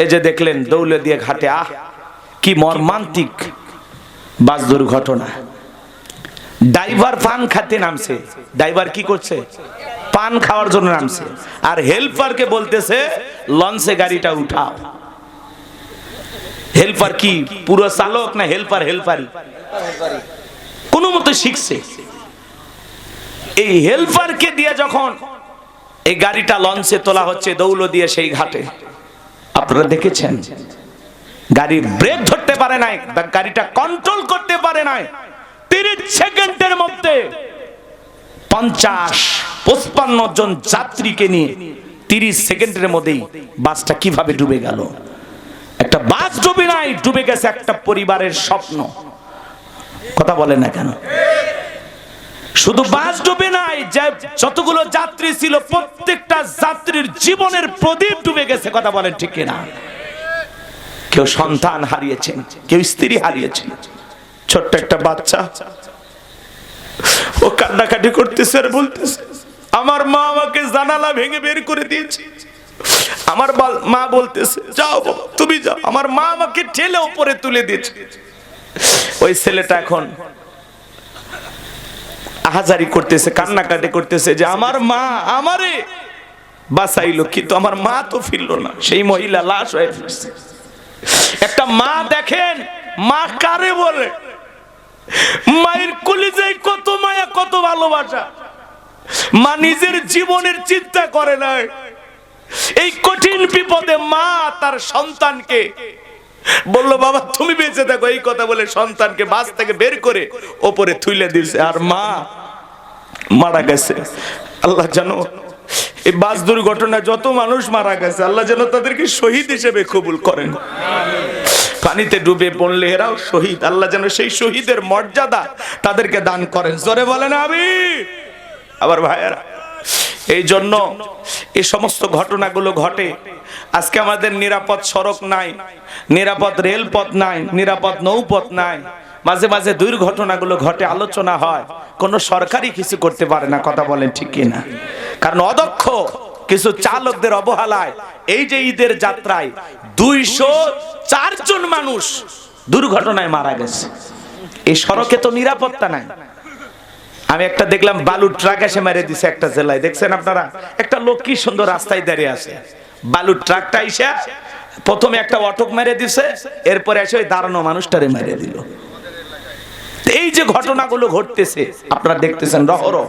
এই যে দেখলেন দৌলতদিয়া ঘাটে, কি মর্মান্তিক বাস দুর্ঘটনা। ড্রাইভার পান খেতে নামছে। ড্রাইভার কি করছে? পান খাওয়ার জন্য নামছে, আর হেল্পারকে বলতেছে লঞ্চে গাড়িটা উঠাও। হেল্পার কি পুরো চালক না হেল্পার? হেল্পারই কোনো মতো শিখছে। এই হেল্পারকে দিয়ে যখন এই গাড়িটা লঞ্চে তোলা হচ্ছে দৌলতদিয়া সেই ঘাটে, আপনারা দেখেছেন গাড়ি ব্রেক ধরতে পারে নাই, গাড়িটা কন্ট্রোল করতে পারে নাই। 30 সেকেন্ডের মধ্যে 50-55 জন যাত্রীকে নিয়ে 30 সেকেন্ডের মধ্যেই বাসটা কিভাবে ডুবে গেল। একটা বাস ডুবে নাই, ডুবে গেছে একটা পরিবারের স্বপ্ন। কথা বলেন না কেন? শুধু বাস ডুবে নাই, যতগুলো যাত্রী ছিল প্রত্যেকটা যাত্রীর জীবনের প্রদীপ ডুবে গেছে। কথা বলেন ঠিক কিনা? কেউ সন্তান হারিয়েছেন, কেউ স্ত্রী হারিয়েছেন। ছোট্ট একটা বাচ্চা, ও কান্নাকাটি করতেছে আর বলতেছে, আমার মা আমাকে জানালা ভেঙে বের করে দিয়েছে। আমার মা বলতেছে, যাও বাবা তুমি যাও। আমার মা আমাকে ঠেলে উপরে তুলে দিয়েছে। ওই ছেলেটা এখন আহাজারি করতেছে, কান্নাকাটি করতেছে যে আমার মা আমারে বাঁচাইলো, কিন্তু আমার মা তো ফিরলো না। সেই মহিলা লাশ হয়ে ফিরছে। একটা মা দেখেন, মা কারে বলে? মায়ের কলিজায় কত মায়া, কত ভালোবাসা। মা নিজের জীবনের চিন্তা করে না। এই কঠিন বিপদে মা তার সন্তানকে বললো, বাবা তুমি বেঁচে থাকো, এই কথা বলে সন্তানকে বাস থেকে বের করে ওপরে তুলে দিয়েছে, আর মা মারা গেছে। আল্লাহ জানো এই বাস দুর্ঘটনায় যত মানুষ মারা গেছে, আল্লাহ যেন তাদেরকে শহীদ হিসেবে কবুল করেন। পানিতে ডুবে পড়লে এরাও শহীদ, আল্লাহ যেন সেই শহীদের মর্যাদা তাদেরকে দান করেন। জোরে বলেন আমিন। আবার ভাইয়েরা, এই জন্য এই সমস্ত ঘটনাগুলো ঘটে। আজকে আমাদের নিরাপদ সড়ক নাই, নিরাপদ রেলপথ নাই, নিরাপদ নৌপথ নাই। মাঝে মাঝে দুর্ঘটনাগুলো ঘটে, আলোচনা হয়, কোনো সরকারই কিছু করতে পারে না। কথা বলেন ঠিক কিনা? কারণ অদক্ষ কিছু চালকদের অবহেলায় এই যে ঈদের যাত্রায় 204 জন মানুষ দুর্ঘটনায় মারা গেছে। এই সড়কে তো নিরাপত্তা নাই। আমি একটা দেখলাম বালুর ট্রাক এসে মেরে দিছে একটা জেলায়, দেখছেন আপনারা? একটা লোক কি সুন্দর রাস্তায় দাঁড়িয়ে আছে, বালুর ট্রাকটা এসে প্রথমে একটা অটক মেরে দিছে, এরপরে এসে ওই দাঁড়ানো মানুষটারে মেরে দিল। এই যে ঘটনাগুলো ঘটতেছে আপনারা দেখতেছেন রহরহ।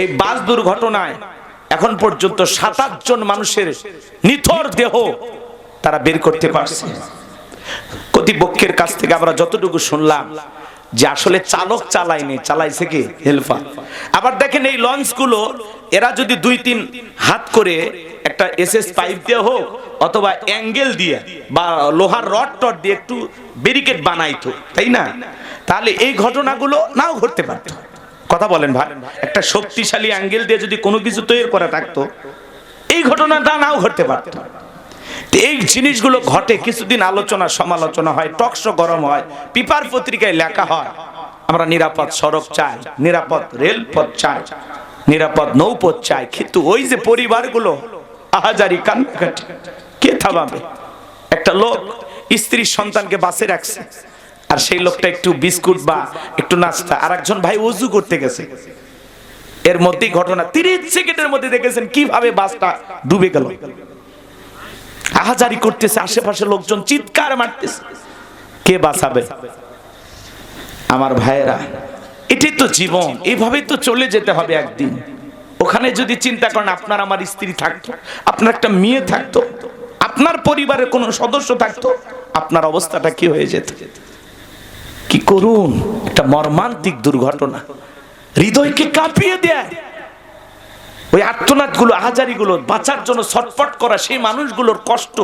এই বাস দুর্ঘটনায় এখন পর্যন্ত 27 জন মানুষের নিথর দেহ তারা বের করতে পারছে। কর্তৃপক্ষের কাছ থেকে আমরা যতটুকু শুনলাম যে আসলে চালক চালায়নি, চালাইছে কি হেল্পার। আবার দেখেন এই লঞ্চগুলো এরা যদি 2-3 হাত করে একটা এসএস পাইপ দিয়ে হোক অথবা অ্যাঙ্গেল দিয়ে বা লোহার রড টড দিয়ে একটু ব্যারিকেড বানাইতো, তাই না? তাহলে এই ঘটনাগুলো নাও ঘটতে পারত। কথা বলেন ভাই? একটা শক্তিশালী অ্যাঙ্গেল দিয়ে যদি কোনো কিছু তৈরি করা থাকতো, এই ঘটনাটা নাও ঘটতে পারত। এই জিনিসগুলো ঘটে, কিছুদিন আলোচনা সমালোচনা হয়, টকশো গরম হয়, পেপার পত্রিকায় লেখা হয় আমরা নিরাপদ সড়ক চাই, নিরাপদ রেলপথ চাই, নিরাপদ নৌপথ চাই। কিন্তু ওই যে পরিবারগুলো আহাজারি কান্নাকাটি কে থামাবে? একটা লোক স্ত্রীর সন্তানকে বাসে রাখছে, আর সেই লোকটা একটু বিস্কুট বা একটু নাস্তা, আর একজন ভাই ওযু করতে গেছে, এর মধ্যেই ঘটনা। 30 সেকেন্ডের মধ্যে দেখেছেন কিভাবে বাসটা ডুবে গেল। আহাজারি করতেছে, আশেপাশে লোকজন চিৎকার মারতেছে, কে বাঁচাবে? আমার ভাইয়েরা, এটাই তো জীবন, এইভাবেই তো চলে যেতে হবে একদিন। ওখানে যদি চিন্তা করেন আপনার আমার স্ত্রী থাকতো, আপনার একটা মেয়ে থাকতো, আপনার পরিবারের কোন সদস্য থাকতো, আপনার অবস্থাটা কি হয়ে যেত? কি করুন একটা মর্মান্তিক দুর্ঘটনা, হৃদয়কে কাঁপিয়ে দেয়। ওই আর্তনাদ গুলো, আহাজারি গুলো, বাঁচার জন্য ছটফট করা সেই মানুষগুলোর কষ্ট,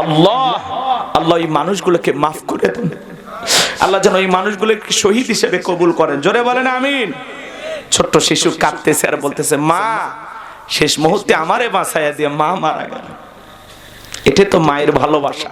আল্লাহ আল্লাহ এই মানুষগুলোকে মাফ করে দেন। আল্লাহ যেন এই মানুষগুলোকে শহীদ হিসেবে কবুল করেন। জোরে বলেন আমিন। ছোট্ট শিশু কাঁদতেছে আর বলতেছে, মা শেষ মুহূর্তে আমারে বাঁচাইয়া দিয়ে মা মারা গেল। এটা তো মায়ের ভালোবাসা।